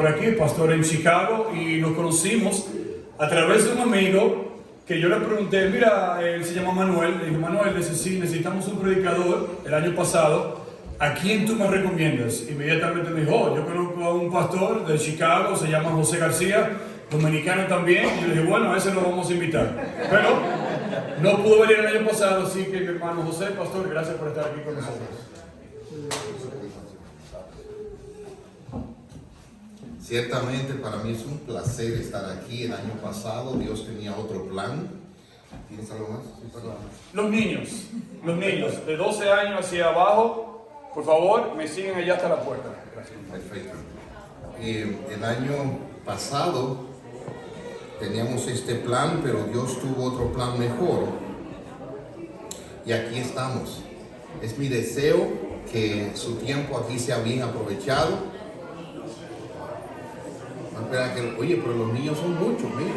por aquí, pastor en Chicago, y nos conocimos a través de un amigo que yo le pregunté, mira, él se llama Manuel, le dije, Manuel, sí, necesitamos un predicador el año pasado, ¿a quién tú me recomiendas? Inmediatamente me dijo, yo conozco a un pastor de Chicago, se llama José García, dominicano también, y yo le dije, bueno, a ese lo vamos a invitar. Pero no pudo venir el año pasado, así que mi hermano José, pastor, gracias por estar aquí con nosotros. Ciertamente para mí es un placer estar aquí. El año pasado Dios tenía otro plan. ¿Tienes algo más? Sí, perdón. Los niños de 12 años hacia abajo, por favor, me siguen allá hasta la puerta. Gracias. Perfecto. El año pasado teníamos este plan, pero Dios tuvo otro plan mejor. Y aquí estamos. Es mi deseo que su tiempo aquí sea bien aprovechado. Espera que, oye, pero los niños son muchos, mire.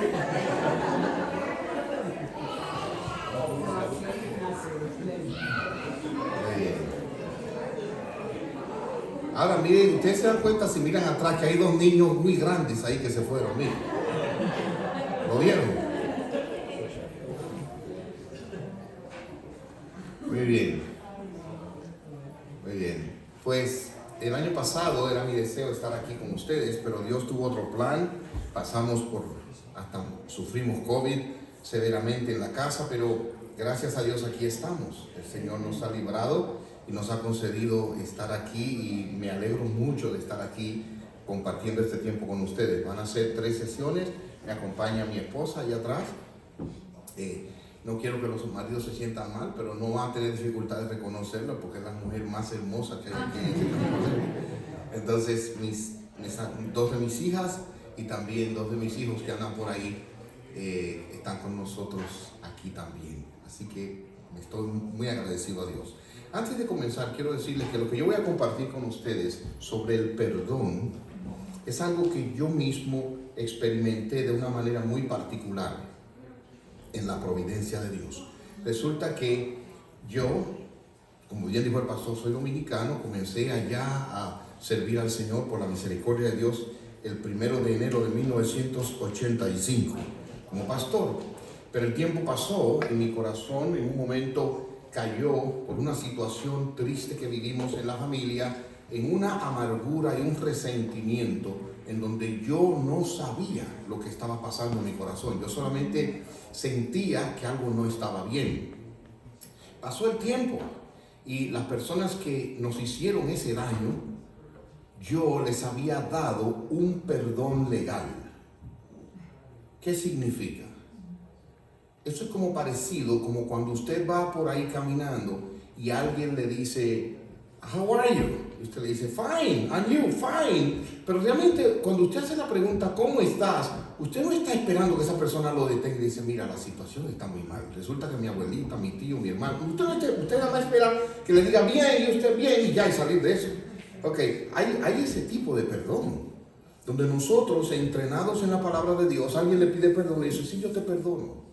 Ahora, miren, ustedes se dan cuenta si miran atrás que hay dos niños muy grandes ahí que se fueron, miren. ¿Lo vieron? Muy bien. Muy bien. Pues el año pasado era mi deseo estar aquí con ustedes, pero Dios tuvo otro plan. Pasamos hasta sufrimos COVID severamente en la casa, pero gracias a Dios aquí estamos. El Señor nos ha librado y nos ha concedido estar aquí y me alegro mucho de estar aquí compartiendo este tiempo con ustedes. Van a ser 3 sesiones, me acompaña mi esposa allá atrás. No quiero que los maridos se sientan mal, pero no van a tener dificultad de reconocerlo porque es la mujer más hermosa que hay aquí. Entonces, 2 de mis hijas y también 2 de mis hijos que andan por ahí están con nosotros aquí también. Así que estoy muy agradecido a Dios. Antes de comenzar, quiero decirles que lo que yo voy a compartir con ustedes sobre el perdón es algo que yo mismo experimenté de una manera muy particular en la providencia de Dios. Resulta que yo, como bien dijo el pastor, soy dominicano, comencé allá a servir al Señor por la misericordia de Dios el 1 de enero de 1985 como pastor. Pero el tiempo pasó y mi corazón en un momento cayó por una situación triste que vivimos en la familia, en una amargura y un resentimiento en donde yo no sabía lo que estaba pasando en mi corazón. Yo solamente sentía que algo no estaba bien. Pasó el tiempo y las personas que nos hicieron ese daño, yo les había dado un perdón legal. ¿Qué significa? Eso es como parecido, como cuando usted va por ahí caminando y alguien le dice, "How are you?" Y usted le dice, "Fine, and you, fine." Pero realmente cuando usted hace la pregunta, ¿cómo estás?, usted no está esperando que esa persona lo detenga y dice, "Mira, la situación está muy mal. Resulta que mi abuelita, mi tío, mi hermano." Usted nada más espera que le diga bien y usted bien y ya, y salir de eso. Ok, hay ese tipo de perdón, donde nosotros, entrenados en la palabra de Dios, alguien le pide perdón y dice, "Sí, yo te perdono."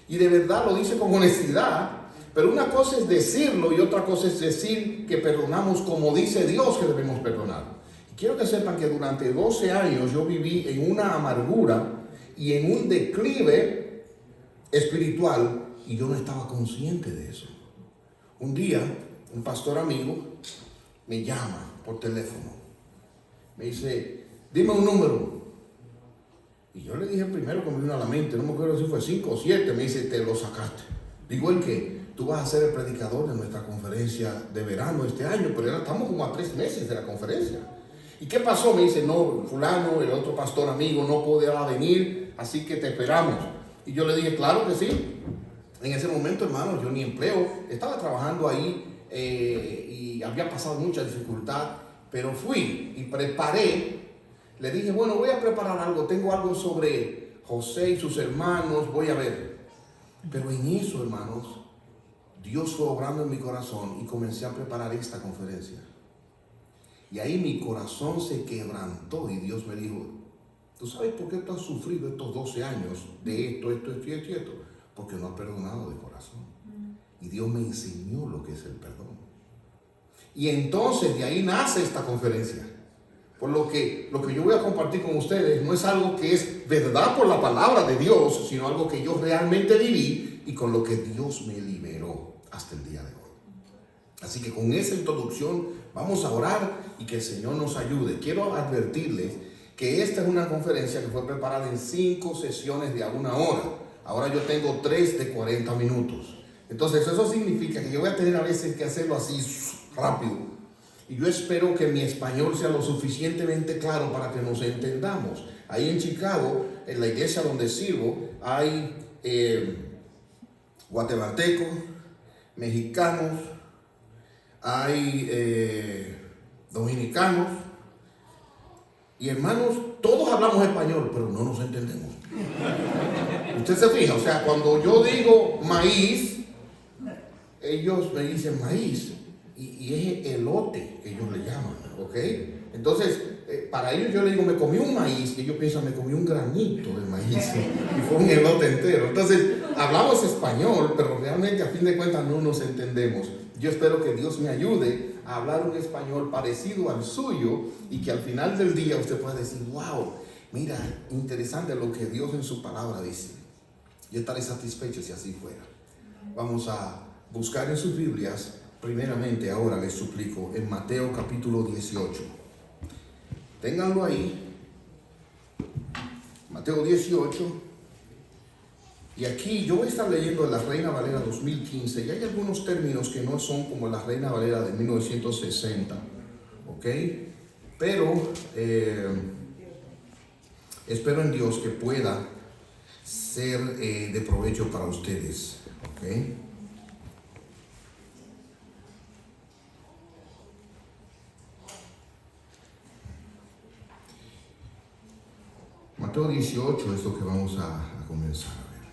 Y de verdad lo dice con honestidad. Pero una cosa es decirlo y otra cosa es decir que perdonamos como dice Dios que debemos perdonar. Y quiero que sepan que durante 12 años yo viví en una amargura y en un declive espiritual y yo no estaba consciente de eso. Un día, un pastor amigo me llama por teléfono. Me dice, "Dime un número." Y yo le dije el primero que me vino a la mente, no me acuerdo si fue 5 o 7, me dice, "Te lo sacaste." Digo, ¿el qué? "Tú vas a ser el predicador de nuestra conferencia de verano este año." Pero ya estamos como a 3 meses de la conferencia. ¿Y qué pasó? Me dice, "No, fulano, el otro pastor amigo no podía venir, así que te esperamos." Y yo le dije, "Claro que sí." En ese momento, hermano, yo ni empleo, estaba trabajando ahí y había pasado mucha dificultad, pero fui y preparé. Le dije, "Bueno, voy a preparar algo, tengo algo sobre José y sus hermanos, voy a ver." Pero en eso, hermanos, Dios fue obrando en mi corazón y comencé a preparar esta conferencia. Y ahí mi corazón se quebrantó y Dios me dijo, "¿Tú sabes por qué tú has sufrido estos 12 años de esto y esto? Porque no has perdonado de corazón." Y Dios me enseñó lo que es el perdón. Y entonces de ahí nace esta conferencia. Por lo que yo voy a compartir con ustedes no es algo que es verdad por la palabra de Dios, sino algo que yo realmente viví y con lo que Dios me liberó hasta el día de hoy. Así que con esa introducción vamos a orar y que el Señor nos ayude. Quiero advertirles que esta es una conferencia que fue preparada en 5 sesiones de a 1 hora. Ahora yo tengo 3 de 40 minutos. Entonces eso significa que yo voy a tener a veces que hacerlo así rápido. Y yo espero que mi español sea lo suficientemente claro para que nos entendamos. Ahí en Chicago, en la iglesia donde sirvo, hay guatemaltecos, mexicanos, hay dominicanos. Y hermanos, todos hablamos español, pero no nos entendemos. Usted se fija, o sea, cuando yo digo maíz, ellos me dicen maíz. Y es elote que ellos le llaman, ¿ok? Entonces, para ellos yo le digo, me comí un maíz, y ellos piensan, me comí un granito de maíz, y fue un elote entero. Entonces, hablamos español, pero realmente a fin de cuentas no nos entendemos. Yo espero que Dios me ayude a hablar un español parecido al suyo, y que al final del día usted pueda decir, wow, mira, interesante lo que Dios en su palabra dice. Yo estaré satisfecho si así fuera. Vamos a buscar en sus Biblias. Primeramente, ahora les suplico, en Mateo capítulo 18. Ténganlo ahí. Mateo 18. Y aquí yo voy a estar leyendo la Reina Valera 2015. Y hay algunos términos que no son como la Reina Valera de 1960. ¿Ok? Pero espero en Dios que pueda ser de provecho para ustedes. ¿Ok? Mateo 18 es lo que vamos a comenzar a ver.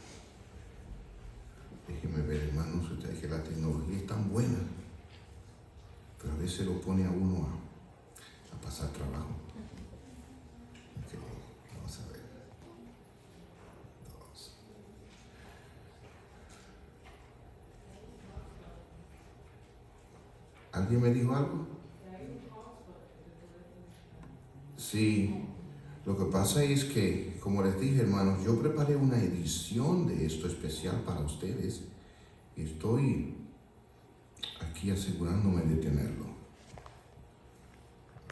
Déjenme ver, hermanos, ustedes que la tecnología es tan buena, pero a veces lo pone a uno a pasar trabajo. Okay, vamos a ver. 2. ¿Alguien me dijo algo? Sí. Lo que pasa es que, como les dije, hermanos, yo preparé una edición de esto especial para ustedes y estoy aquí asegurándome de tenerlo.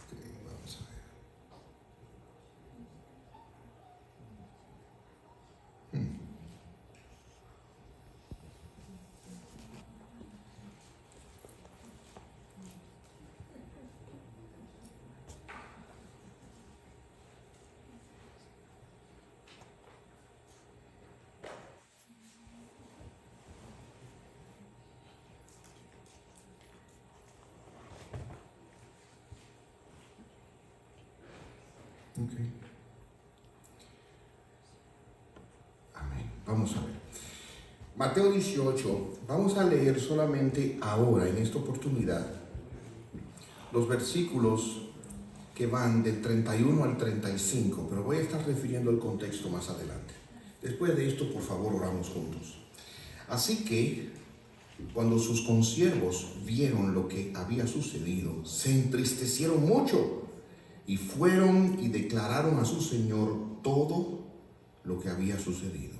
Ok, vamos a ver. Okay. Amén. Vamos a ver. Mateo 18, vamos a leer solamente ahora, en esta oportunidad, los versículos que van del 31 al 35, pero voy a estar refiriendo el contexto más adelante. Después de esto, por favor, oramos juntos. Así que, cuando sus consiervos vieron lo que había sucedido, se entristecieron mucho y fueron y declararon a su señor todo lo que había sucedido.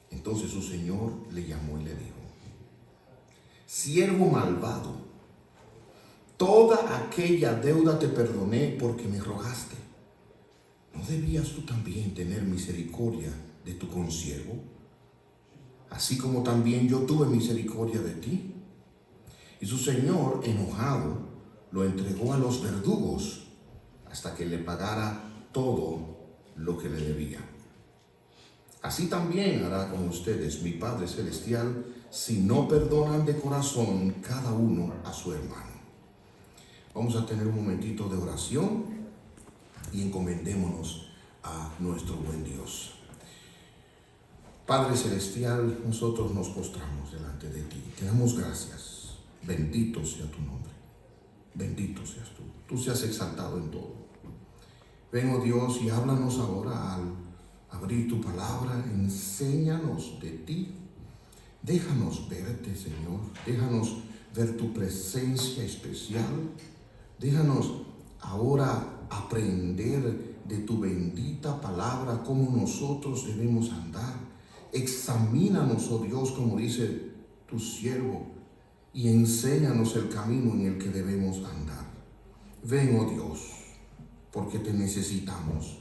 Entonces su señor le llamó y le dijo: siervo malvado, toda aquella deuda te perdoné porque me rogaste. ¿No debías tú también tener misericordia de tu consiervo, así como también yo tuve misericordia de ti? Y su señor, enojado, lo entregó a los verdugos hasta que le pagara todo lo que le debía. Así también hará con ustedes mi Padre Celestial, si no perdonan de corazón cada uno a su hermano. Vamos a tener un momentito de oración y encomendémonos a nuestro buen Dios. Padre Celestial, nosotros nos postramos delante de ti. Te damos gracias. Bendito sea tu nombre. Bendito seas tú. Tú seas exaltado en todo. Ven, oh Dios, y háblanos ahora al abrir tu palabra. Enséñanos de ti. Déjanos verte, Señor. Déjanos ver tu presencia especial. Déjanos ahora aprender de tu bendita palabra cómo nosotros debemos andar. Examínanos, oh Dios, como dice tu siervo, y enséñanos el camino en el que debemos andar. Ven, oh Dios, porque te necesitamos,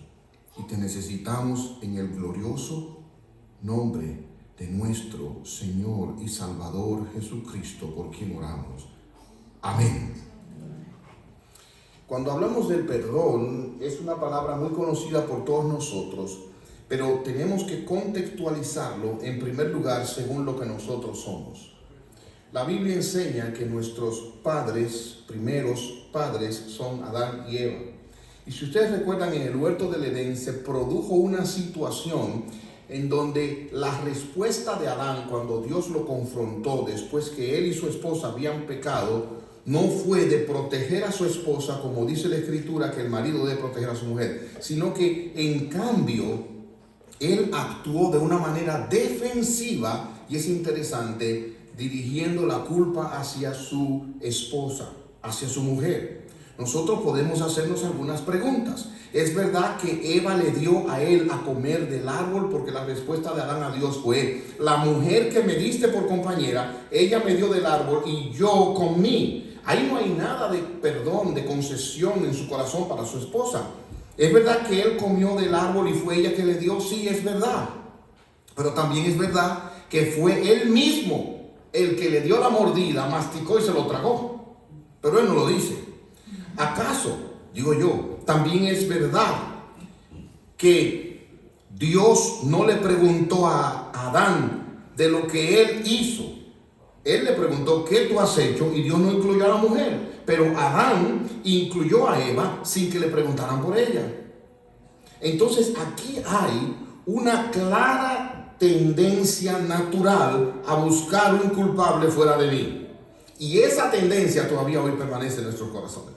y te necesitamos en el glorioso nombre de nuestro Señor y Salvador Jesucristo, por quien oramos. Amén. Cuando hablamos del perdón, es una palabra muy conocida por todos nosotros, pero tenemos que contextualizarlo en primer lugar según lo que nosotros somos. La Biblia enseña que nuestros primeros padres, son Adán y Eva. Y si ustedes recuerdan, en el huerto del Edén se produjo una situación en donde la respuesta de Adán cuando Dios lo confrontó después que él y su esposa habían pecado, no fue de proteger a su esposa, como dice la Escritura que el marido debe proteger a su mujer, sino que en cambio él actuó de una manera defensiva, y es interesante, dirigiendo la culpa hacia su esposa, hacia su mujer. Nosotros podemos hacernos algunas preguntas. ¿Es verdad que Eva le dio a él a comer del árbol? Porque la respuesta de Adán a Dios fue: la mujer que me diste por compañera, ella me dio del árbol y yo comí. Ahí no hay nada de perdón, de concesión en su corazón para su esposa. ¿Es verdad que él comió del árbol y fue ella que le dio? Sí, es verdad. Pero también es verdad que fue él mismo el que le dio la mordida, masticó y se lo tragó. Pero él no lo dice. ¿Acaso, digo yo, también es verdad que Dios no le preguntó a Adán de lo que él hizo? Él le preguntó: ¿qué tú has hecho? Y Dios no incluyó a la mujer. Pero Adán incluyó a Eva sin que le preguntaran por ella. Entonces aquí hay una clara tendencia natural a buscar un culpable fuera de mí. Y esa tendencia todavía hoy permanece en nuestros corazones.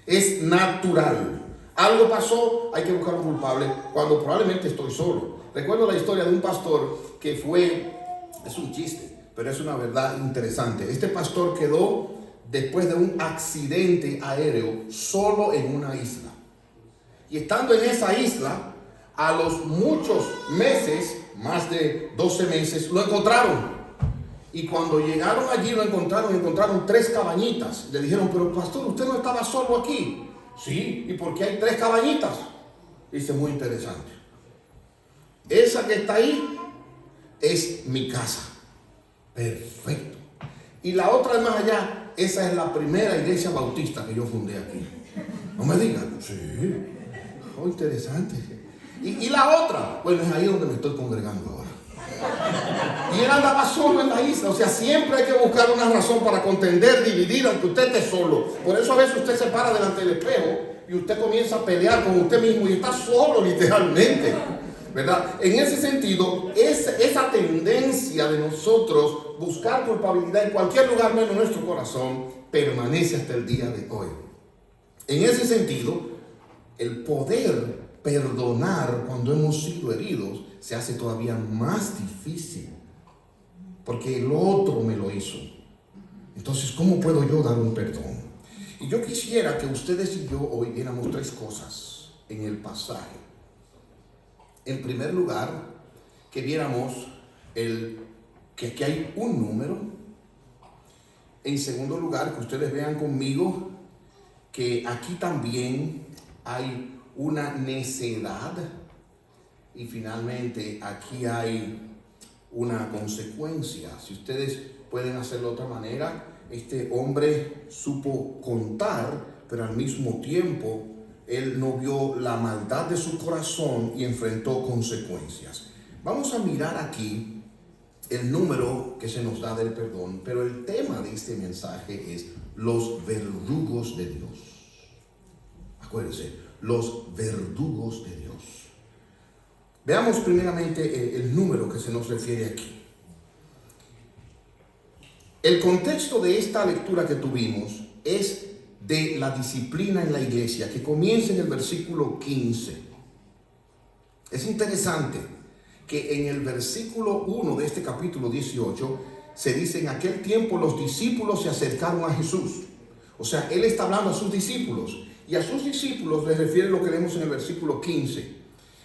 Es natural. Algo pasó, hay que buscar un culpable cuando probablemente estoy solo. Recuerdo la historia de un pastor que es un chiste, pero es una verdad interesante. Este pastor quedó, después de un accidente aéreo, solo en una isla. Y estando en esa isla, a los muchos meses, más de 12 meses, lo encontraron. Y cuando llegaron allí lo encontraron 3 cabañitas. Le dijeron: pero pastor, ¿usted no estaba solo aquí? Sí, ¿y por qué hay 3 cabañitas? Dice: muy interesante. Esa que está ahí es mi casa. Perfecto. Y la otra más allá, esa es la primera iglesia bautista que yo fundé aquí. No me digan. Sí. Oh, interesante. Y la otra, bueno, es ahí donde me estoy congregando ahora. Y él andaba solo en la isla. O sea, siempre hay que buscar una razón para contender, dividir, aunque usted esté solo. Por eso a veces usted se para delante del espejo y usted comienza a pelear con usted mismo y está solo literalmente, ¿verdad? En ese sentido, esa tendencia de nosotros buscar culpabilidad en cualquier lugar menos nuestro corazón permanece hasta el día de hoy. En ese sentido, el poder perdonar cuando hemos sido heridos se hace todavía más difícil, porque el otro me lo hizo. Entonces, ¿cómo puedo yo dar un perdón? Y yo quisiera que ustedes y yo hoy viéramos 3 cosas en el pasaje. En primer lugar, que viéramos que aquí hay un número. En segundo lugar, que ustedes vean conmigo que aquí también hay una necedad. Y finalmente aquí hay una consecuencia. Si ustedes pueden hacerlo de otra manera, este hombre supo contar, pero al mismo tiempo él no vio la maldad de su corazón y enfrentó consecuencias. Vamos a mirar aquí el número que se nos da del perdón, pero el tema de este mensaje es los verdugos de Dios. Acuérdense, los verdugos de Dios. Veamos primeramente el número que se nos refiere aquí. El contexto de esta lectura que tuvimos es de la disciplina en la iglesia, que comienza en el versículo 15. Es interesante que en el versículo 1 de este capítulo 18 se dice: en aquel tiempo los discípulos se acercaron a Jesús. O sea, él está hablando a sus discípulos Y a sus discípulos les refiere lo que leemos en el versículo 15.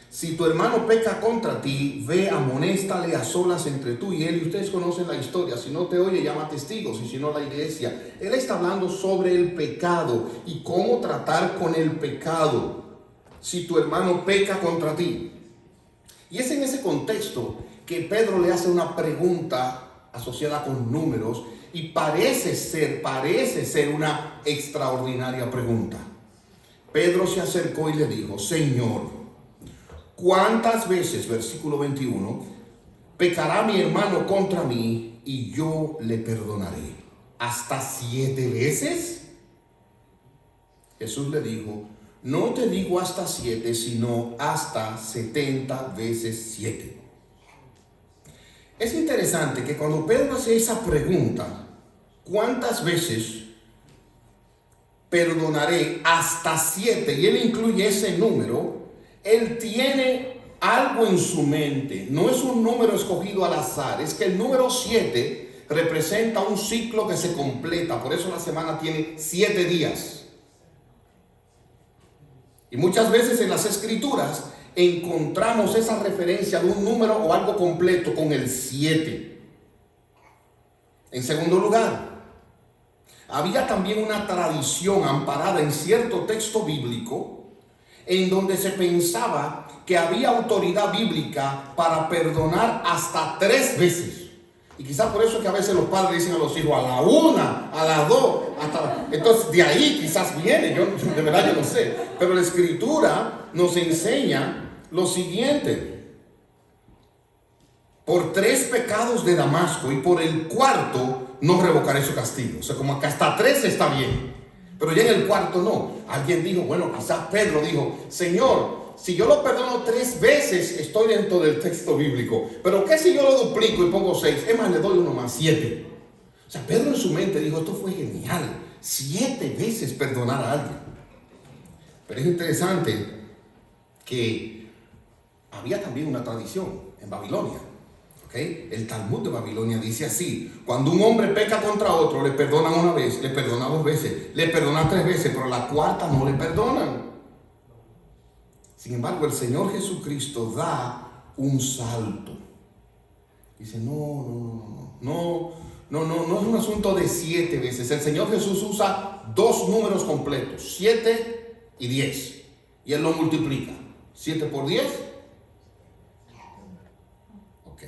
Si tu hermano peca contra ti, ve, amonéstale a solas entre tú y él. Y ustedes conocen la historia. Si no te oye, llama testigos, y si no, la iglesia. Él está hablando sobre el pecado y cómo tratar con el pecado si tu hermano peca contra ti. Y es en ese contexto que Pedro le hace una pregunta asociada con números, y parece ser una extraordinaria pregunta. Pedro se acercó y le dijo: Señor, ¿cuántas veces, versículo 21, pecará mi hermano contra mí y yo le perdonaré? ¿Hasta 7 veces? Jesús le dijo: no te digo hasta 7, sino hasta 70 veces 7. Es interesante que cuando Pedro hace esa pregunta, ¿cuántas veces perdonaré? Hasta 7, y él incluye ese número. Él tiene algo en su mente. No es un número escogido al azar. Es que el número 7 representa un ciclo que se completa. Por eso la semana tiene 7 días. Y muchas veces en las escrituras encontramos esa referencia de un número o algo completo con el 7. En segundo lugar, había también una tradición amparada en cierto texto bíblico en donde se pensaba que había autoridad bíblica para perdonar hasta 3 veces. Y quizás por eso que a veces los padres dicen a los hijos: a la 1, a la 2, hasta... Entonces de ahí quizás viene, yo de verdad yo no sé. Pero la escritura nos enseña lo siguiente: por 3 pecados de Damasco y por el cuarto no revocaré su castigo. O sea, como que hasta 3 está bien, pero ya en el cuarto no. Alguien dijo, bueno, quizás Pedro dijo: Señor, si yo lo perdono 3 veces, estoy dentro del texto bíblico. Pero ¿qué si yo lo duplico y pongo 6? Es más, le doy 1 más, 7. O sea, Pedro en su mente dijo: esto fue genial. 7 veces perdonar a alguien. Pero es interesante que había también una tradición en Babilonia. ¿Okay? El Talmud de Babilonia dice así: cuando un hombre peca contra otro, le perdonan 1 vez, le perdonan 2 veces, le perdonan 3 veces, pero la cuarta no le perdonan. Sin embargo, el Señor Jesucristo da un salto. Dice: no es un asunto de 7 veces. El Señor Jesús usa 2 números completos, 7 y 10. Y Él lo multiplica. 7 por 10. Ok.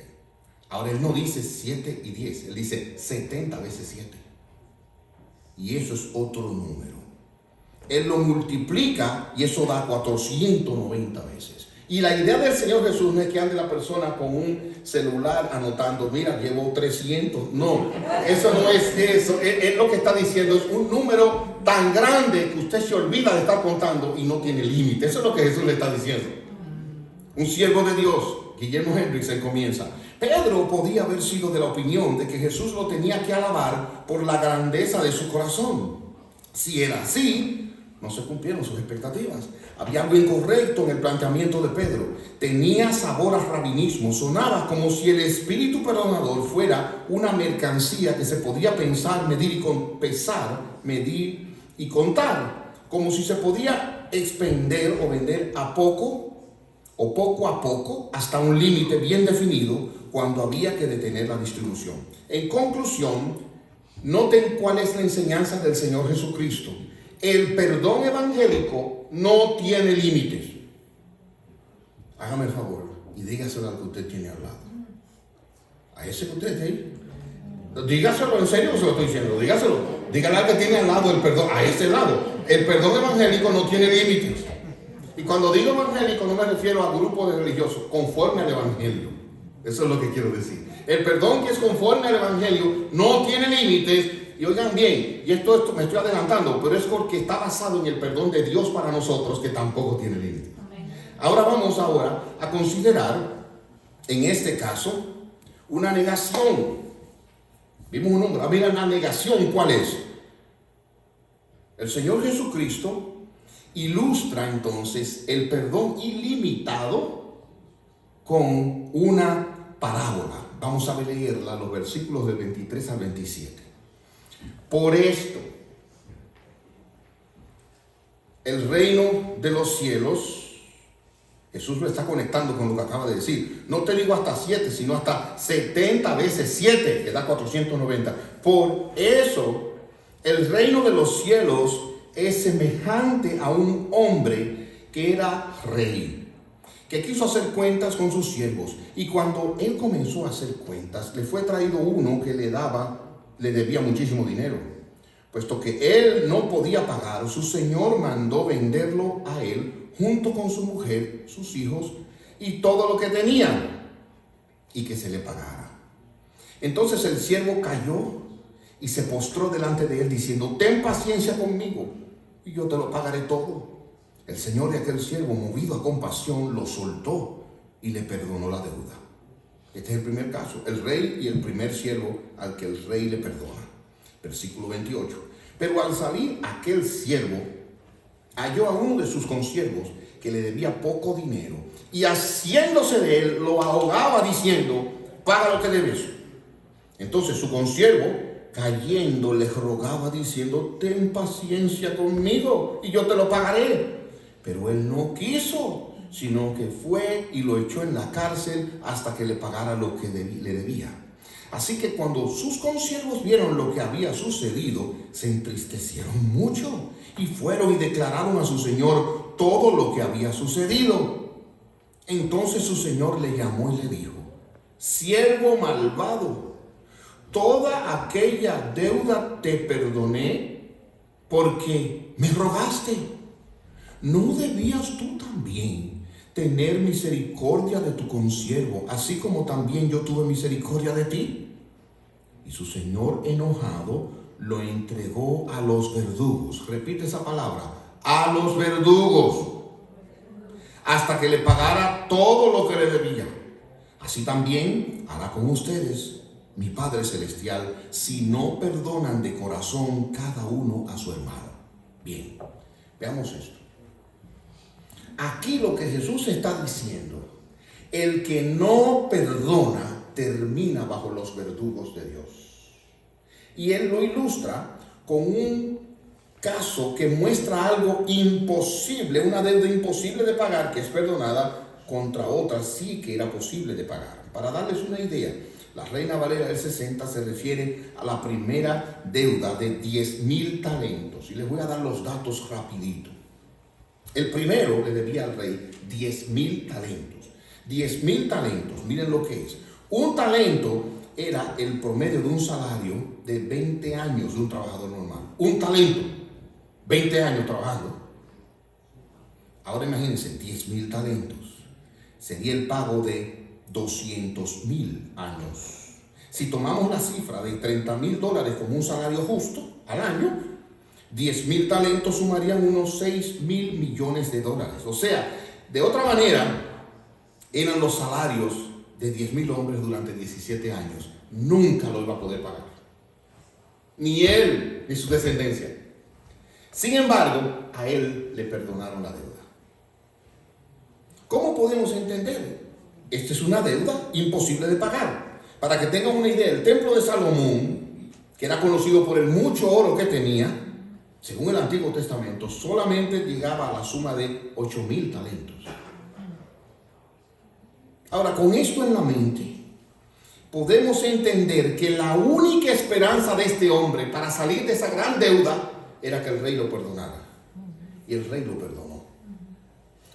Ahora Él no dice 7 y 10. Él dice 70 veces 7. Y eso es otro número. Él lo multiplica y eso da 490 veces. Y la idea del Señor Jesús no es que ande la persona con un celular anotando: mira, llevo 300. No, eso no es eso. Él lo que está diciendo es un número tan grande que usted se olvida de estar contando y no tiene límite. Eso es lo que Jesús le está diciendo. Un siervo de Dios, Guillermo Hendrickson, comienza: Pedro podía haber sido de la opinión de que Jesús lo tenía que alabar por la grandeza de su corazón. Si era así, no se cumplieron sus expectativas. Había algo incorrecto en el planteamiento de Pedro. Tenía sabor a rabinismo. Sonaba como si el espíritu perdonador fuera una mercancía que se podía pensar, medir y contar. Como si se podía expender o vender a poco o poco a poco hasta un límite bien definido cuando había que detener la distribución. En conclusión, noten cuál es la enseñanza del Señor Jesucristo. El perdón evangélico no tiene límites. Hágame el favor y dígaselo al que usted tiene al lado. A ese que usted tiene. Dígaselo en serio, se lo estoy diciendo. Dígaselo. Dígale al que tiene al lado el perdón. A ese lado. El perdón evangélico no tiene límites. Y cuando digo evangélico no me refiero a grupos de religiosos. Conforme al evangelio. Eso es lo que quiero decir. El perdón que es conforme al evangelio no tiene límites. Y oigan bien, y esto me estoy adelantando, pero es porque está basado en el perdón de Dios para nosotros, que tampoco tiene límite. Ahora vamos a considerar, en este caso, una negación. Vimos un número. Mira, la negación, ¿cuál es? El Señor Jesucristo ilustra entonces el perdón ilimitado con una parábola. Vamos a leerla, los versículos del 23 al 27. Por esto, el reino de los cielos, Jesús lo está conectando con lo que acaba de decir. No te digo hasta 7, sino hasta 70 veces 7, que da 490. Por eso, el reino de los cielos es semejante a un hombre que era rey, que quiso hacer cuentas con sus siervos. Y cuando él comenzó a hacer cuentas, le fue traído uno que le debía muchísimo dinero. Puesto que él no podía pagar, su señor mandó venderlo a él junto con su mujer, sus hijos y todo lo que tenía, y que se le pagara. Entonces el siervo cayó y se postró delante de él diciendo: ten paciencia conmigo y yo te lo pagaré todo. El señor de aquel siervo, movido a compasión, lo soltó y le perdonó la deuda. Este es el primer caso, el rey y el primer siervo al que el rey le perdona. Versículo 28. Pero al salir aquel siervo, halló a uno de sus consiervos que le debía poco dinero, y haciéndose de él, lo ahogaba diciendo: paga lo que debes. Entonces su consiervo, cayendo, le rogaba diciendo: ten paciencia conmigo y yo te lo pagaré. Pero él no quiso, sino que fue y lo echó en la cárcel hasta que le pagara lo que le debía. Así que cuando sus consiervos vieron lo que había sucedido, se entristecieron mucho y fueron y declararon a su señor todo lo que había sucedido. Entonces su señor le llamó y le dijo: siervo malvado, toda aquella deuda te perdoné porque me rogaste. ¿No debías tú también tener misericordia de tu consiervo, así como también yo tuve misericordia de ti? Y su señor, enojado, lo entregó a los verdugos. Repite esa palabra: a los verdugos, hasta que le pagara todo lo que le debía. Así también hará con ustedes mi Padre Celestial, si no perdonan de corazón cada uno a su hermano. Bien, veamos esto. Aquí lo que Jesús está diciendo: el que no perdona termina bajo los verdugos de Dios. Y él lo ilustra con un caso que muestra algo imposible, una deuda imposible de pagar, que es perdonada, contra otra sí que era posible de pagar. Para darles una idea, la Reina Valera del 60 se refiere a la primera deuda de 10,000 talentos. Y les voy a dar los datos rapidito. El primero le debía al rey 10,000 talentos. 10,000 talentos, miren lo que es. Un talento era el promedio de un salario de 20 años de un trabajador normal. Un talento, 20 años trabajando. Ahora imagínense, 10,000 talentos. Sería el pago de 200,000 años. Si tomamos la cifra de $30,000 como un salario justo al año, 10,000 talentos sumarían unos 6,000 millones de dólares. O sea, de otra manera, eran los salarios de 10,000 hombres durante 17 años. Nunca lo iba a poder pagar. Ni él, ni su descendencia. Sin embargo, a él le perdonaron la deuda. ¿Cómo podemos entender? Esta es una deuda imposible de pagar. Para que tengan una idea, el templo de Salomón, que era conocido por el mucho oro que tenía, según el Antiguo Testamento, solamente llegaba a la suma de 8,000 talentos. Ahora, con esto en la mente, podemos entender que la única esperanza de este hombre para salir de esa gran deuda era que el rey lo perdonara. Y el rey lo perdonó.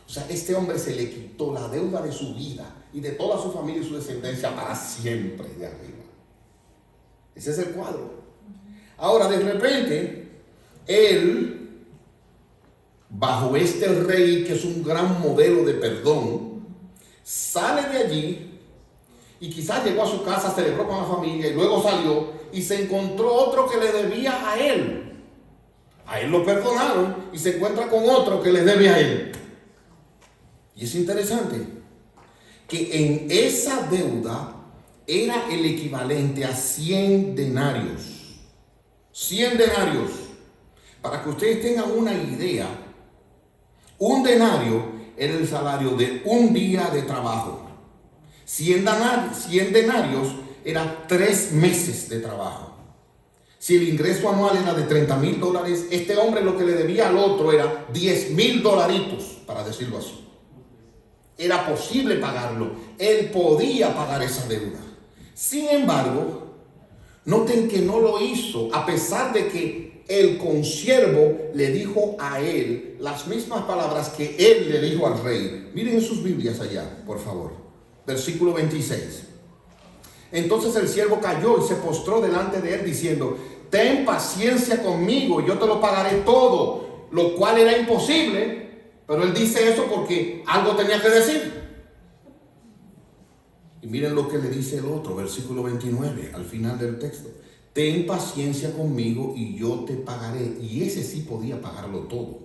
O sea, este hombre se le quitó la deuda de su vida y de toda su familia y su descendencia para siempre de arriba. Ese es el cuadro. Ahora, de repente, él, bajo este rey que es un gran modelo de perdón, sale de allí y quizás llegó a su casa, celebró con la familia y luego salió y se encontró otro que le debía a él. A él lo perdonaron y se encuentra con otro que le debe a él. Y es interesante que en esa deuda era el equivalente a 100 denarios. 100 denarios. Para que ustedes tengan una idea, un denario era el salario de un día de trabajo. 100 denarios era 3 meses de trabajo. Si el ingreso anual era de $30,000, este hombre lo que le debía al otro era $10,000, para decirlo así. Era posible pagarlo. Él podía pagar esa deuda. Sin embargo, noten que no lo hizo, a pesar de que el consiervo le dijo a él las mismas palabras que él le dijo al rey. Miren en sus Biblias allá, por favor. Versículo 26. Entonces el siervo cayó y se postró delante de él diciendo: ten paciencia conmigo, yo te lo pagaré todo. Lo cual era imposible, pero él dice eso porque algo tenía que decir. Y miren lo que le dice el otro, versículo 29, al final del texto. Ten paciencia conmigo y yo te pagaré. Y ese sí podía pagarlo todo.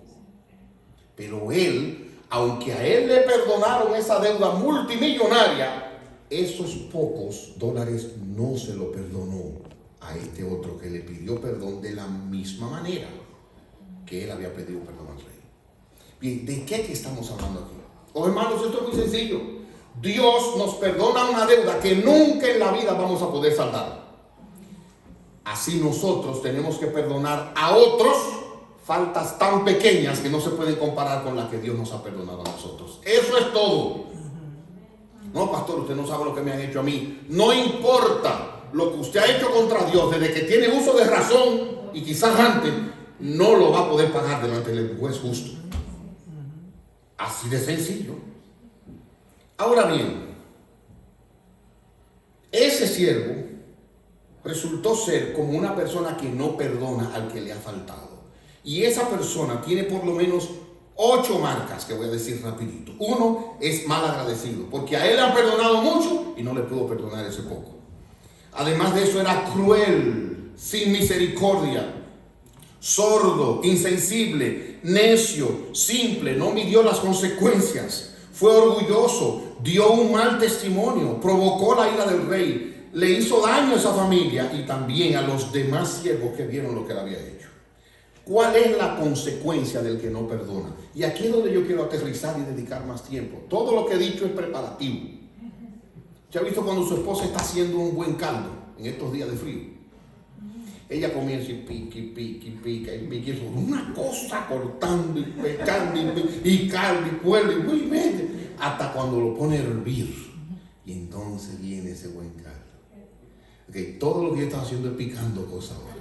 Pero él, aunque a él le perdonaron esa deuda multimillonaria, esos pocos dólares no se lo perdonó a este otro que le pidió perdón de la misma manera que él había pedido perdón al rey. Bien, ¿de qué estamos hablando aquí? Oh, hermanos, esto es muy sencillo. Dios nos perdona una deuda que nunca en la vida vamos a poder saldar. Así nosotros tenemos que perdonar a otros faltas tan pequeñas que no se pueden comparar con las que Dios nos ha perdonado a nosotros. Eso es todo. No, pastor, usted no sabe lo que me han hecho a mí. No importa lo que usted ha hecho contra Dios, desde que tiene uso de razón y quizás antes, no lo va a poder pagar delante del juez justo. Así de sencillo. Ahora bien, ese siervo resultó ser como una persona que no perdona al que le ha faltado. Y esa persona tiene por lo menos 8 marcas que voy a decir rapidito. Uno es mal agradecido, porque a él le han perdonado mucho y no le pudo perdonar ese poco. Además de eso, era cruel, sin misericordia, sordo, insensible, necio, simple, no midió las consecuencias, fue orgulloso, dio un mal testimonio, provocó la ira del rey, le hizo daño a esa familia y también a los demás siervos que vieron lo que él había hecho. ¿Cuál es la consecuencia del que no perdona? Y aquí es donde yo quiero aterrizar y dedicar más tiempo. Todo lo que he dicho es preparativo. ¿Ya ha visto cuando su esposa está haciendo un buen caldo en estos días de frío? Ella comienza y pica, una cosa cortando y pecando y caldo y cuerda y muy bien, hasta cuando lo pone a hervir. Y entonces viene ese buen caldo. Okay, todo lo que yo estaba haciendo es picando cosas ahora.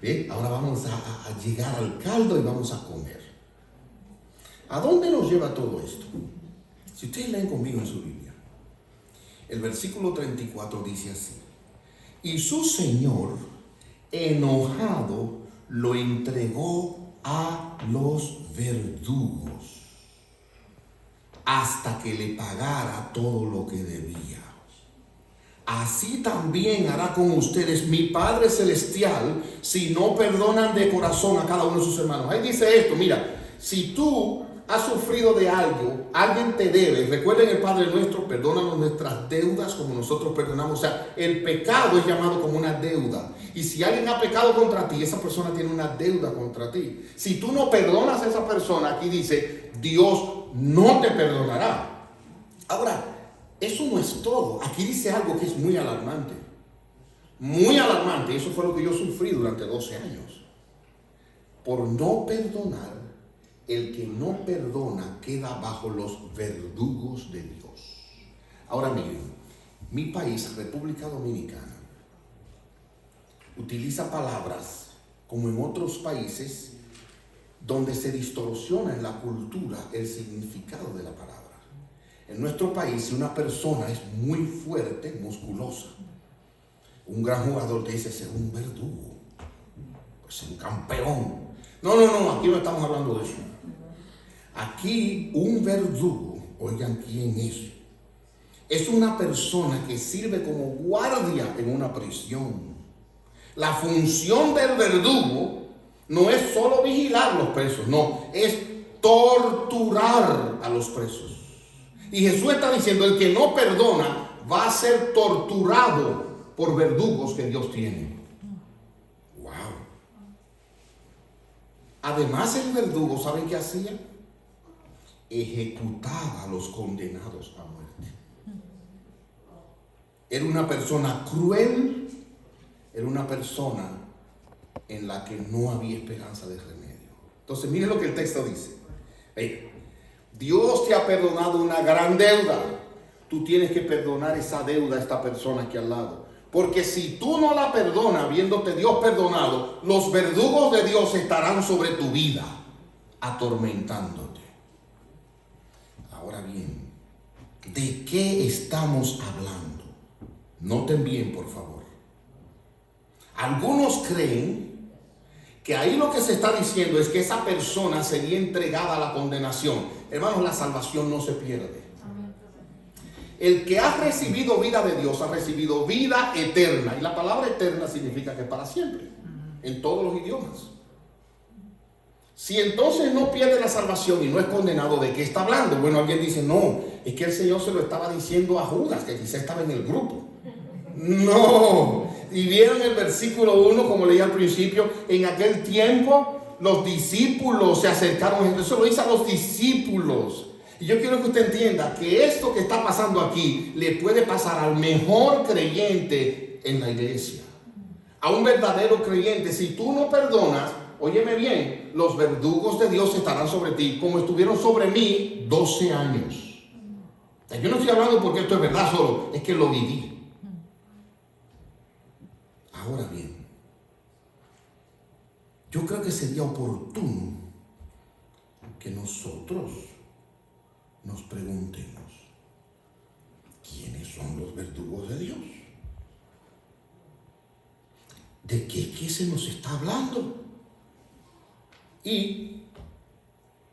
Bien, ahora vamos a llegar al caldo y vamos a comer. ¿A dónde nos lleva todo esto? Si ustedes leen conmigo en su Biblia, el versículo 34 dice así: y su señor, enojado, lo entregó a los verdugos hasta que le pagara todo lo que debía. Así también hará con ustedes mi Padre Celestial si no perdonan de corazón a cada uno de sus hermanos. Ahí dice esto, mira, si tú has sufrido de algo, alguien te debe, recuerden el Padre nuestro, perdónanos nuestras deudas como nosotros perdonamos. O sea, el pecado es llamado como una deuda. Y si alguien ha pecado contra ti, esa persona tiene una deuda contra ti. Si tú no perdonas a esa persona, aquí dice, Dios no te perdonará. Ahora, eso no es todo. Aquí dice algo que es muy alarmante. Muy alarmante. Eso fue lo que yo sufrí durante 12 años. Por no perdonar, el que no perdona queda bajo los verdugos de Dios. Ahora miren, mi país, República Dominicana, utiliza palabras como en otros países donde se distorsiona en la cultura el significado de la palabra. En nuestro país, si una persona es muy fuerte, musculosa, un gran jugador te dice, ese es un verdugo, pues es un campeón. No, aquí no estamos hablando de eso. Aquí un verdugo, oigan quién es una persona que sirve como guardia en una prisión. La función del verdugo no es solo vigilar los presos, no, es torturar a los presos. Y Jesús está diciendo, el que no perdona va a ser torturado por verdugos que Dios tiene. Wow. Además el verdugo, ¿saben qué hacía? Ejecutaba a los condenados a muerte. Era una persona cruel, era una persona en la que no había esperanza de remedio. Entonces, miren lo que el texto dice. Dios te ha perdonado una gran deuda. Tú tienes que perdonar esa deuda a esta persona aquí al lado. Porque si tú no la perdonas, viéndote Dios perdonado, los verdugos de Dios estarán sobre tu vida, atormentándote. Ahora bien, ¿de qué estamos hablando? Noten bien, por favor. Algunos creen que ahí lo que se está diciendo es que esa persona sería entregada a la condenación. Hermanos, la salvación no se pierde. El que ha recibido vida de Dios ha recibido vida eterna. Y la palabra eterna significa que es para siempre, en todos los idiomas. Si entonces no pierde la salvación y no es condenado, ¿de qué está hablando? Bueno, alguien dice, no, es que el Señor se lo estaba diciendo a Judas, que quizá estaba en el grupo. No. Y vieron el versículo 1, como leí al principio, en aquel tiempo los discípulos se acercaron. Eso lo dice a los discípulos. Y yo quiero que usted entienda que esto que está pasando aquí le puede pasar al mejor creyente en la iglesia, a un verdadero creyente. Si tú no perdonas, óyeme bien, los verdugos de Dios estarán sobre ti, como estuvieron sobre mí 12 años. Yo no estoy hablando porque esto es verdad solo, es que lo viví. Ahora bien, yo creo que sería oportuno que nosotros nos preguntemos, ¿quiénes son los verdugos de Dios? ¿De qué se nos está hablando? Y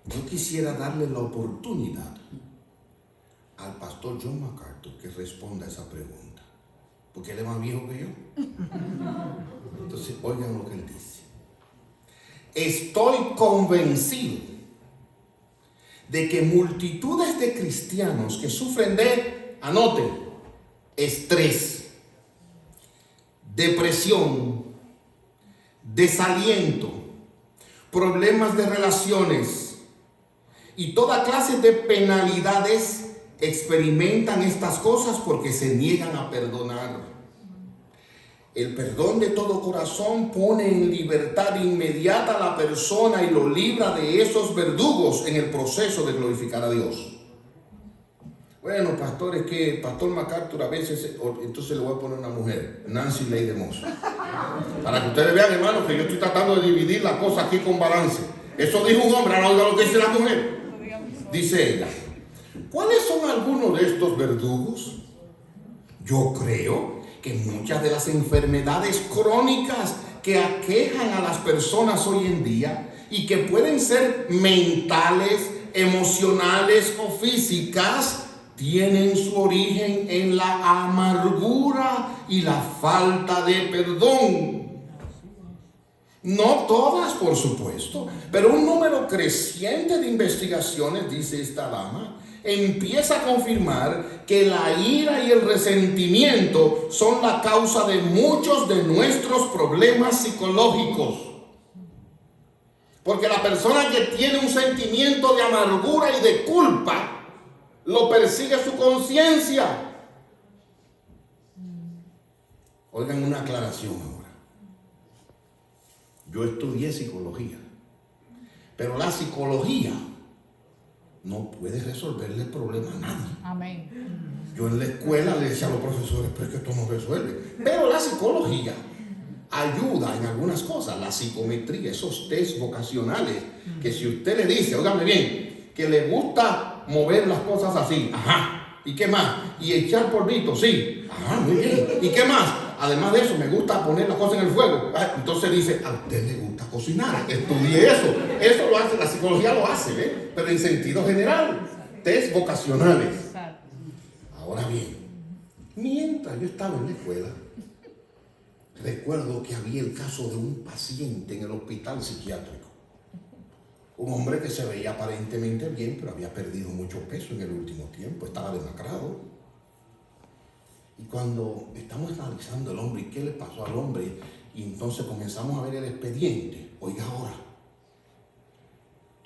yo quisiera darle la oportunidad al pastor John MacArthur que responda a esa pregunta, porque él es más viejo que yo. Entonces, oigan lo que él dice. Estoy convencido de que multitudes de cristianos que sufren de, anoten, estrés, depresión, desaliento, problemas de relaciones y toda clase de penalidades experimentan estas cosas porque se niegan a perdonar. El perdón de todo corazón pone en libertad inmediata a la persona y lo libra de esos verdugos en el proceso de glorificar a Dios. Bueno, pastor, es que Pastor MacArthur a veces, entonces le voy a poner una mujer, Nancy Leigh Moss, para que ustedes vean, hermanos, que yo estoy tratando de dividir la cosa aquí con balance. Eso dijo un hombre, ahora oiga lo que dice la mujer. Dice ella, ¿cuáles son algunos de estos verdugos? Yo creo que muchas de las enfermedades crónicas que aquejan a las personas hoy en día y que pueden ser mentales, emocionales o físicas, tienen su origen en la amargura y la falta de perdón. No todas, por supuesto, pero un número creciente de investigaciones, dice esta dama, empieza a confirmar que la ira y el resentimiento son la causa de muchos de nuestros problemas psicológicos. Porque la persona que tiene un sentimiento de amargura y de culpa, lo persigue su conciencia. Oigan una aclaración ahora. Yo estudié psicología, pero la psicología no puede resolverle el problema a nadie. Amén. Yo en la escuela le decía a los profesores, pero es que esto no resuelve. Pero la psicología ayuda en algunas cosas, la psicometría, esos test vocacionales, que si usted le dice, óigame bien, que le gusta mover las cosas así, ajá, ¿y qué más? Y echar polvito, sí, ajá, muy bien, ¿y qué más? Además de eso, me gusta poner las cosas en el fuego. Entonces dice, a usted le gusta cocinar, estudié eso. Eso lo hace, la psicología lo hace, pero en sentido general, test vocacionales. Ahora bien, mientras yo estaba en la escuela, recuerdo que había el caso de un paciente en el hospital psiquiátrico. Un hombre que se veía aparentemente bien, pero había perdido mucho peso en el último tiempo, estaba demacrado. Y cuando estamos analizando el hombre y qué le pasó al hombre, y entonces comenzamos a ver el expediente, oiga ahora,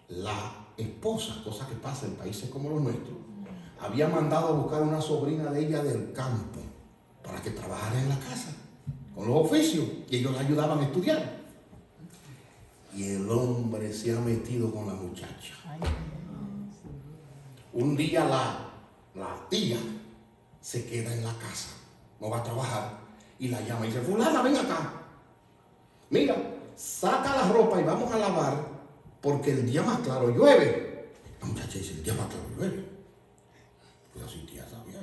la esposa, cosa que pasa en países como los nuestros, había mandado a buscar una sobrina de ella del campo para que trabajara en la casa. con los oficios y ellos la ayudaban a estudiar. Y el hombre se ha metido con la muchacha. Un día la tía se queda en la casa, no va a trabajar, y la llama y dice: fulana, ven acá. Mira, saca la ropa y vamos a lavar porque el día más claro llueve. La muchacha dice: el día más claro llueve. Pues así tía sabía.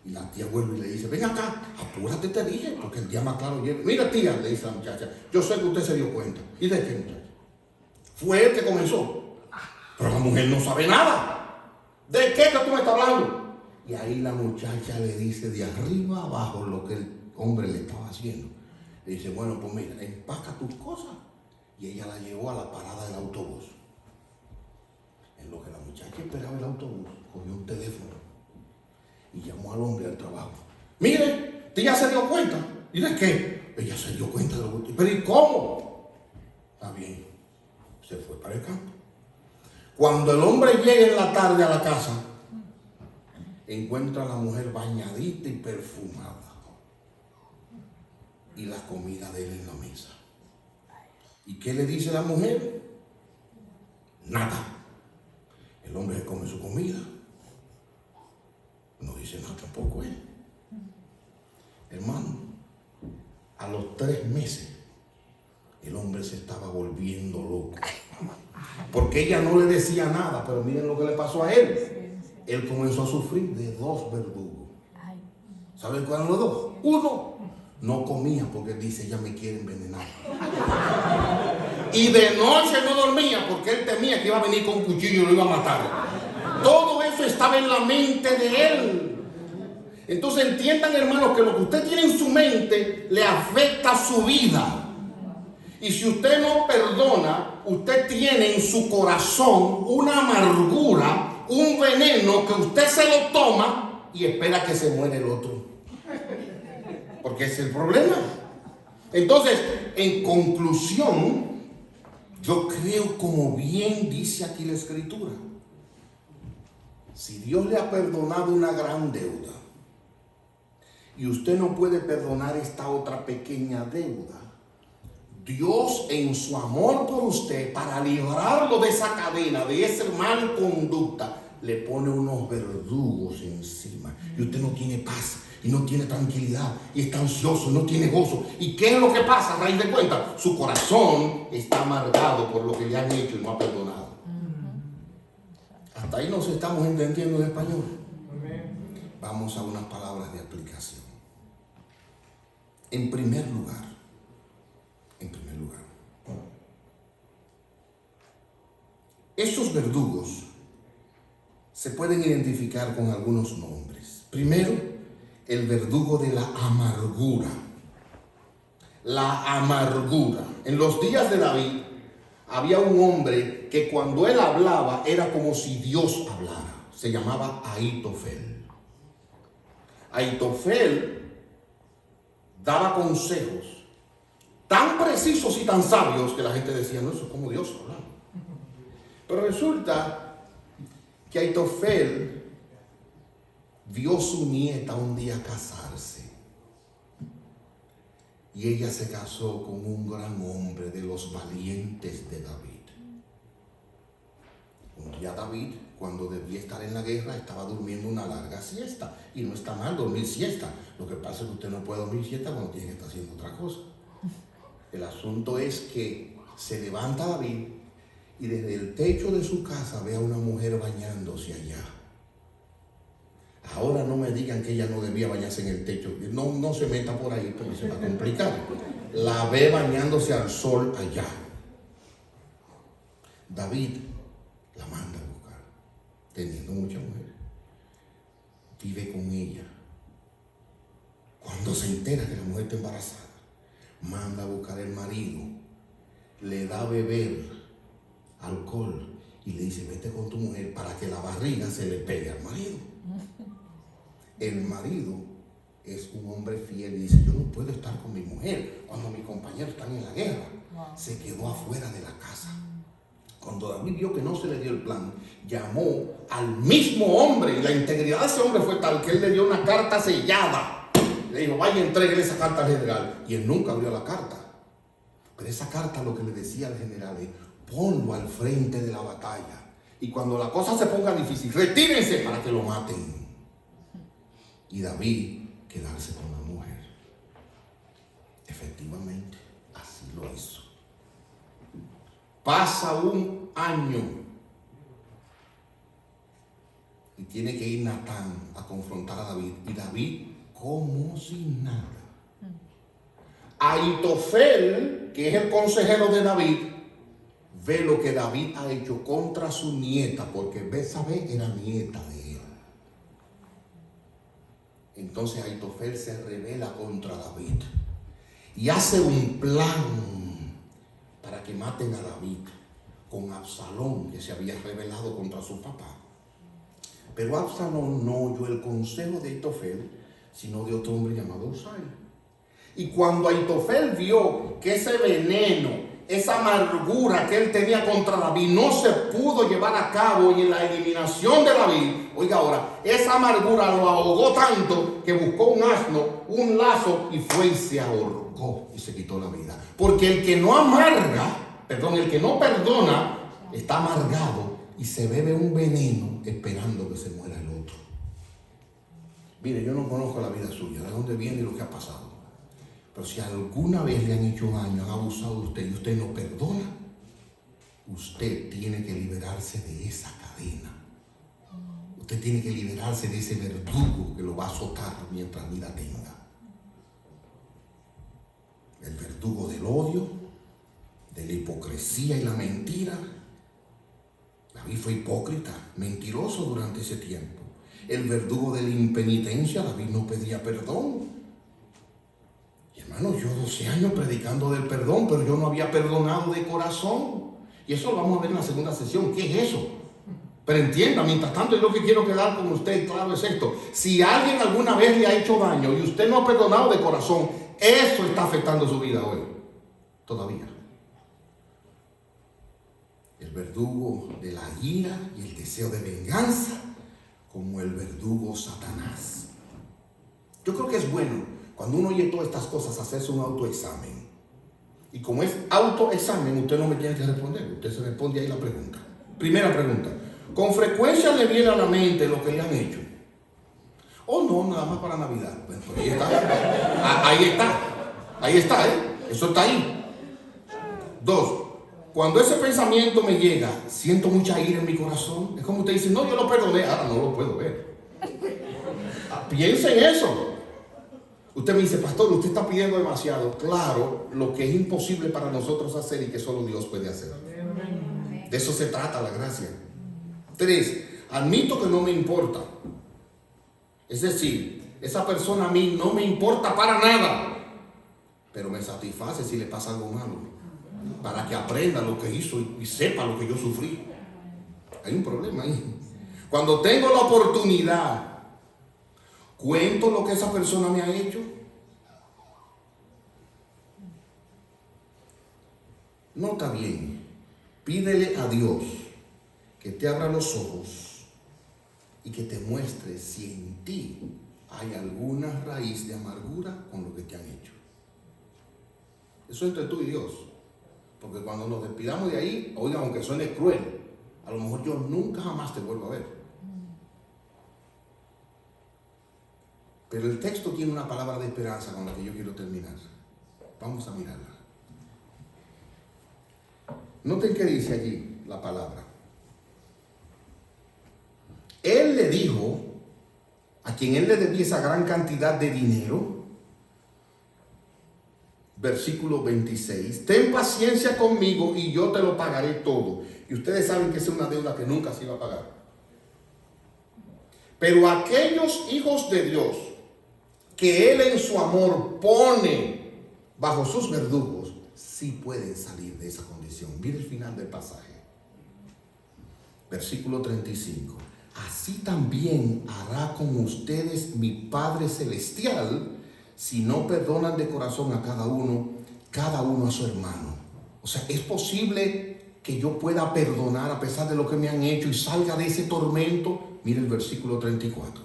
Y la tía vuelve y le dice: ven acá, apúrate, te dije, porque el día más claro llueve. Mira, tía, le dice la muchacha, yo sé que usted se dio cuenta. ¿Y de qué, muchacha? Fue él que comenzó. Pero la mujer no sabe nada. ¿De qué que tú me estás hablando? Y ahí la muchacha le dice de arriba abajo lo que el hombre le estaba haciendo. Le dice: bueno, pues mira, empaca tus cosas. Y ella la llevó a la parada del autobús. En lo que la muchacha esperaba el autobús, cogió un teléfono y llamó al hombre al trabajo. Mire, ¿usted ya se dio cuenta? ¿Y de qué? Ella se dio cuenta de lo que... ¿Pero y cómo? Está bien, se fue para el campo. Cuando el hombre llega en la tarde a la casa, encuentra a la mujer bañadita y perfumada y la comida de él en la mesa. ¿Y qué le dice la mujer? Nada. El hombre se come su comida. No dice nada tampoco él. Hermano, a los 3 meses, el hombre se estaba volviendo loco. Porque ella no le decía nada, pero miren lo que le pasó a él. Él comenzó a sufrir de 2 verdugos. ¿Saben cuáles eran los 2? Uno no comía porque dice: ella me quiere envenenar. Y de noche no dormía porque él temía que iba a venir con un cuchillo y lo iba a matar. Todo eso estaba en la mente de él. Entonces entiendan, hermanos, que lo que usted tiene en su mente le afecta a su vida. Y si usted no perdona, usted tiene en su corazón una amargura, un veneno que usted se lo toma y espera que se muera el otro. Porque ese es el problema. Entonces, en conclusión, yo creo, como bien dice aquí la Escritura, si Dios le ha perdonado una gran deuda y usted no puede perdonar esta otra pequeña deuda, Dios, en su amor por usted, para librarlo de esa cadena, de esa mal conducta, le pone unos verdugos encima. Y usted no tiene paz, y no tiene tranquilidad, y está ansioso, y no tiene gozo. ¿Y qué es lo que pasa a raíz de cuenta? Su corazón está amargado por lo que le han hecho y no ha perdonado. Hasta ahí nos estamos entendiendo en español. Vamos a unas palabras de aplicación. En primer lugar, estos verdugos se pueden identificar con algunos nombres. Primero, el verdugo de la amargura. La amargura. En los días de David había un hombre que cuando él hablaba era como si Dios hablara. Se llamaba Ahitofel. Ahitofel daba consejos tan precisos y tan sabios que la gente decía: no, eso es como Dios hablando. Pero resulta que Ahitofel vio a su nieta un día casarse. Y ella se casó con un gran hombre de los valientes de David. Un día David, cuando debía estar en la guerra, estaba durmiendo una larga siesta. Y no está mal dormir siesta. Lo que pasa es que usted no puede dormir siesta cuando tiene que estar haciendo otra cosa. El asunto es que se levanta David y desde el techo de su casa ve a una mujer bañándose allá. Ahora no me digan que ella no debía bañarse en el techo. No se meta por ahí porque se va a complicar. La ve bañándose al sol allá. David la manda a buscar, teniendo mucha mujer. Vive con ella. Cuando se entera que la mujer está embarazada, manda a buscar el marido, le da a beber alcohol y le dice: vete con tu mujer para que la barriga se le pegue al marido. El marido es un hombre fiel y dice: yo no puedo estar con mi mujer cuando mis compañeros están en la guerra. Se quedó afuera de la casa. Cuando David vio que no se le dio el plan, llamó al mismo hombre, y la integridad de ese hombre fue tal que él le dio una carta sellada Le dijo, vaya, entréguele esa carta al general. Y él nunca abrió la carta. Pero esa carta lo que le decía al general es, ponlo al frente de la batalla. Y cuando la cosa se ponga difícil, retírense para que lo maten. Y David quedarse con la mujer. Efectivamente, así lo hizo. Pasa un año y tiene que ir Natán a confrontar a David. Y David como si nada. Ahitofel, que es el consejero de David, ve lo que David ha hecho contra su nieta, porque Betsabé era nieta de él. Entonces Ahitofel se rebela contra David y hace un plan para que maten a David con Absalón, que se había rebelado contra su papá. Pero Absalón no oyó el consejo de Ahitofel, sino de otro hombre llamado Usai. Y cuando Ahitofel vio que ese veneno, esa amargura que él tenía contra David no se pudo llevar a cabo en la eliminación de David, oiga ahora, esa amargura lo ahogó tanto que buscó un asno, un lazo y fue y se ahorcó y se quitó la vida. Porque el que no el que no perdona, está amargado y se bebe un veneno esperando que se muera el otro. Mire, yo no conozco la vida suya, de dónde viene y lo que ha pasado. Pero si alguna vez le han hecho daño, han abusado de usted y usted no perdona, usted tiene que liberarse de esa cadena. Usted tiene que liberarse de ese verdugo que lo va a azotar mientras vida tenga. El verdugo del odio, de la hipocresía y la mentira. David fue hipócrita, mentiroso durante ese tiempo. El verdugo de la impenitencia, David no pedía perdón. Hermano, yo 12 años predicando del perdón, pero yo no había perdonado de corazón. Y eso lo vamos a ver en la segunda sesión. ¿Qué es eso? Pero entienda, mientras tanto, yo lo que quiero quedar con usted claro es esto. Si alguien alguna vez le ha hecho daño y usted no ha perdonado de corazón, eso está afectando su vida hoy. Todavía. El verdugo de la ira y el deseo de venganza, como el verdugo Satanás. Yo creo que es bueno, cuando uno oye todas estas cosas, hacerse un autoexamen. Y como es autoexamen, usted no me tiene que responder. Usted se responde ahí la pregunta. Primera pregunta. ¿Con frecuencia le viene a la mente lo que le han hecho? ¿O no, nada más para Navidad? Bueno, pues ahí está. Ahí está. Ahí está, Eso está ahí. 2. Cuando ese pensamiento me llega, siento mucha ira en mi corazón. Es como usted dice, no, yo lo perdoné, ahora no lo puedo ver. Piensa en eso. Usted me dice, pastor, usted está pidiendo demasiado. Claro, lo que es imposible para nosotros hacer y que solo Dios puede hacer. De eso se trata la gracia. 3, admito que no me importa. Es decir, esa persona a mí no me importa para nada, pero me satisface si le pasa algo malo, para que aprenda lo que hizo y sepa lo que yo sufrí. Hay un problema ahí. Cuando tengo la oportunidad, ¿cuento lo que esa persona me ha hecho? Nota bien, pídele a Dios que te abra los ojos y que te muestre si en ti hay alguna raíz de amargura con lo que te han hecho. Eso entre tú y Dios. Porque cuando nos despidamos de ahí, oiga, aunque suene cruel, a lo mejor yo nunca jamás te vuelvo a ver. Pero el texto tiene una palabra de esperanza con la que yo quiero terminar. Vamos a mirarla. Noten qué dice allí la palabra. Él le dijo a quien él le debía esa gran cantidad de dinero, versículo 26, ten paciencia conmigo y yo te lo pagaré todo. Y ustedes saben que esa es una deuda que nunca se iba a pagar. Pero aquellos hijos de Dios que Él en su amor pone bajo sus verdugos, sí pueden salir de esa condición. Mire el final del pasaje. Versículo 35. Así también hará con ustedes mi Padre Celestial, si no perdonan de corazón a cada uno a su hermano. O sea, es posible que yo pueda perdonar a pesar de lo que me han hecho y salga de ese tormento. Mire el versículo 34.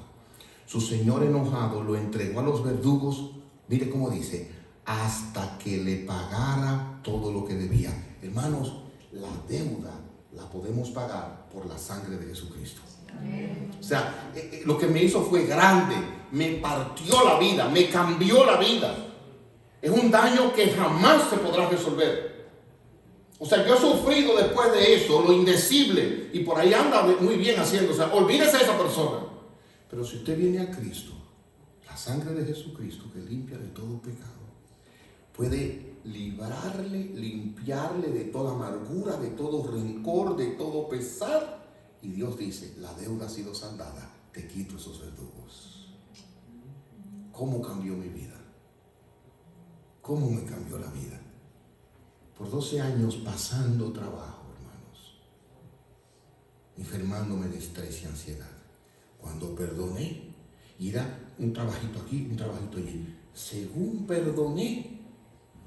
Su señor enojado lo entregó a los verdugos, mire cómo dice, hasta que le pagara todo lo que debía. Hermanos, la deuda la podemos pagar por la sangre de Jesucristo. O sea, lo que me hizo fue grande, me partió la vida, me cambió la vida. Es un daño que jamás se podrá resolver. O sea, yo he sufrido después de eso, lo indecible, y por ahí anda muy bien haciendo. O sea, olvídese de esa persona. Pero si usted viene a Cristo, la sangre de Jesucristo que limpia de todo pecado, puede librarle, limpiarle de toda amargura, de todo rencor, de todo pesar. Y Dios dice, la deuda ha sido saldada, te quito esos verdugos. ¿Cómo cambió mi vida? ¿Cómo me cambió la vida? Por 12 años pasando trabajo, hermanos, enfermándome de estrés y ansiedad. Cuando perdoné, y era un trabajito aquí, un trabajito allí. Según perdoné,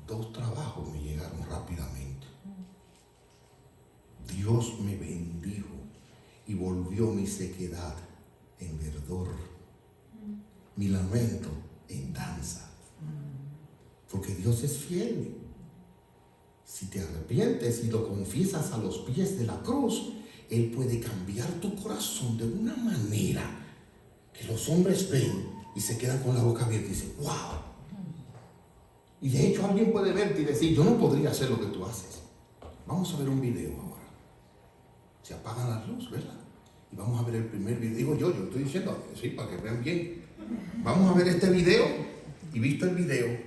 2 trabajos me llegaron rápidamente. Dios me bendijo y volvió mi sequedad en verdor, mi lamento en danza. Porque Dios es fiel. Si te arrepientes y lo confiesas a los pies de la cruz, Él puede cambiar tu corazón de una manera que los hombres ven y se quedan con la boca abierta y dicen, wow. Y de hecho alguien puede verte y decir, yo no podría hacer lo que tú haces. Vamos a ver un video ahora. Se apagan las luces, ¿verdad? Y vamos a ver el primer video. Digo yo estoy diciendo, sí, para que vean bien. Vamos a ver este video. Y visto el video,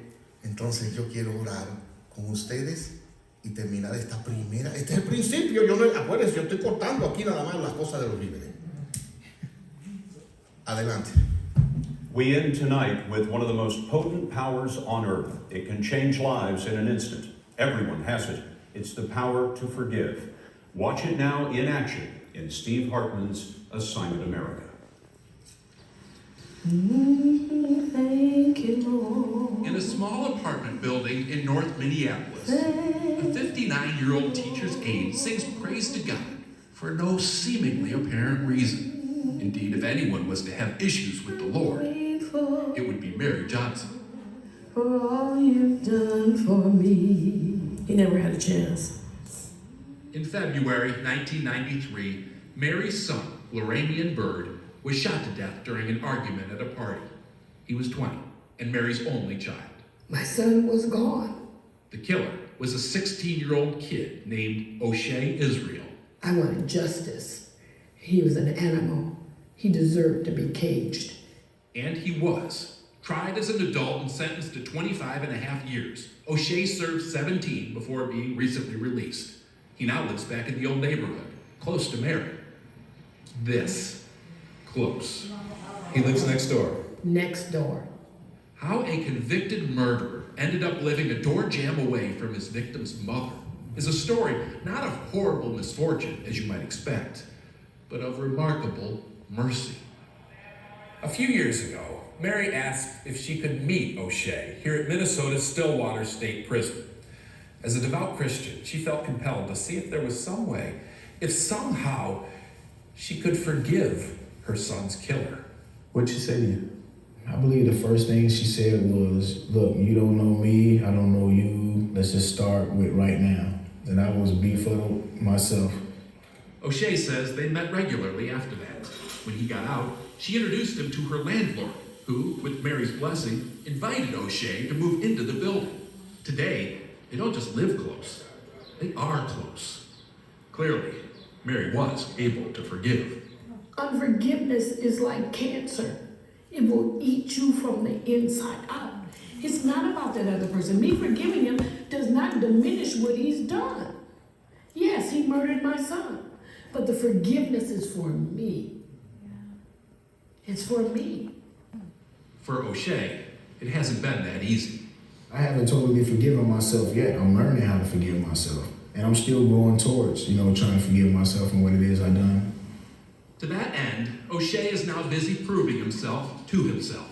entonces yo quiero orar con ustedes y terminar esta primera. Este es el principio. Yo no, acuérdense, yo estoy cortando aquí nada más las cosas de los líderes. Adelante. We end tonight with one of the most potent powers on earth. It can change lives in an instant. Everyone has it. It's the power to forgive. Watch it now in action in Steve Hartman's Assignment America. Thank you, Lord. In a small apartment building in North Minneapolis, a 59-year-old teacher's aide sings praise to God for no seemingly apparent reason. Indeed, if anyone was to have issues with the Lord, it would be Mary Johnson. For all you've done for me. He never had a chance. In February 1993, Mary's son, Loramian Bird, was shot to death during an argument at a party. He was 20 and Mary's only child. My son was gone. The killer was a 16-year-old kid named O'Shea Israel. I wanted justice. He was an animal. He deserved to be caged. And he was. Tried as an adult and sentenced to 25 and a half years. O'Shea served 17 before being recently released. He now lives back in the old neighborhood, close to Mary. This close. He lives next door. Next door. How a convicted murderer ended up living a door jam away from his victim's mother is a story not of horrible misfortune, as you might expect, but of remarkable mercy. A few years ago, Mary asked if she could meet O'Shea here at Minnesota's Stillwater State Prison. As a devout Christian, she felt compelled to see if there was some way, if somehow she could forgive her son's killer. What'd she say to you? I believe the first thing she said was, look, you don't know me, I don't know you, let's just start with right now. And I was befuddled myself. O'Shea says they met regularly after that. When he got out, she introduced him to her landlord, who, with Mary's blessing, invited O'Shea to move into the building. Today, they don't just live close, they are close. Clearly, Mary was able to forgive. Unforgiveness is like cancer. It will eat you from the inside out. It's not about that other person. Me forgiving him does not diminish what he's done. Yes, he murdered my son, but the forgiveness is for me. It's for me. For O'Shea, it hasn't been that easy. I haven't totally forgiven myself yet. I'm learning how to forgive myself. And I'm still going towards, trying to forgive myself and what it is I've done. To that end, O'Shea is now busy proving himself to himself.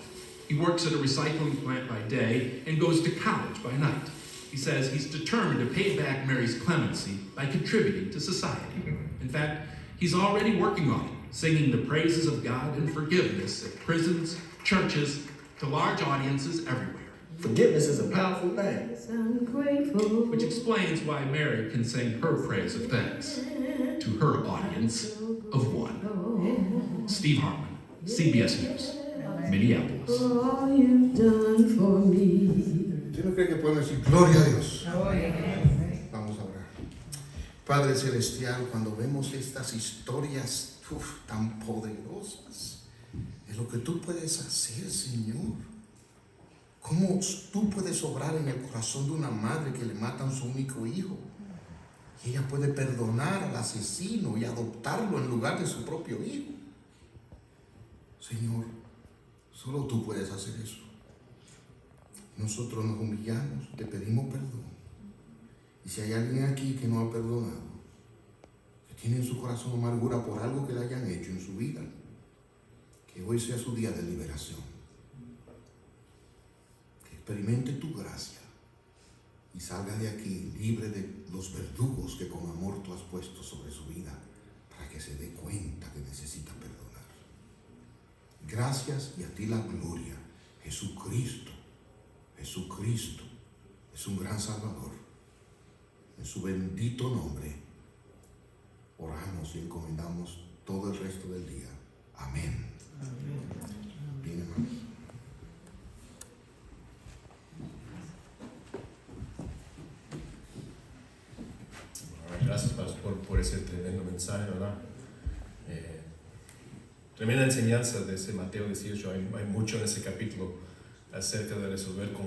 He works at a recycling plant by day and goes to college by night. He says he's determined to pay back Mary's clemency by contributing to society. In fact, he's already working on it singing the praises of God and forgiveness at prisons, churches, to large audiences everywhere. Forgiveness is a powerful thing. I'm grateful. Which explains why Mary can sing her praise of thanks to her audience of one. Steve Hartman, CBS News, Minneapolis. All you've done for me. ¿Usted no cree que pueden decir gloria a Dios? Vamos a orar. Padre Celestial, cuando vemos estas historias tan poderosas, es lo que tú puedes hacer, Señor. ¿Cómo tú puedes obrar en el corazón de una madre que le matan su único hijo? Y ella puede perdonar al asesino y adoptarlo en lugar de su propio hijo. Señor, solo tú puedes hacer eso. Nosotros nos humillamos, te pedimos perdón. Y si hay alguien aquí que no ha perdonado, que tiene en su corazón amargura por algo que le hayan hecho en su vida, que hoy sea su día de liberación. Que experimente tu gracia y salga de aquí libre de los verdugos que con amor tú has puesto sobre su vida, para que se dé cuenta que necesita perdonar. Gracias y a ti la gloria. Jesucristo es un gran Salvador. En su bendito nombre oramos y encomendamos todo el resto del día. Amén. Bien, hermanos. Gracias, Pastor, por ese tremendo mensaje, ¿verdad? Tremenda enseñanza de ese Mateo 18. Hay mucho en ese capítulo acerca de resolver con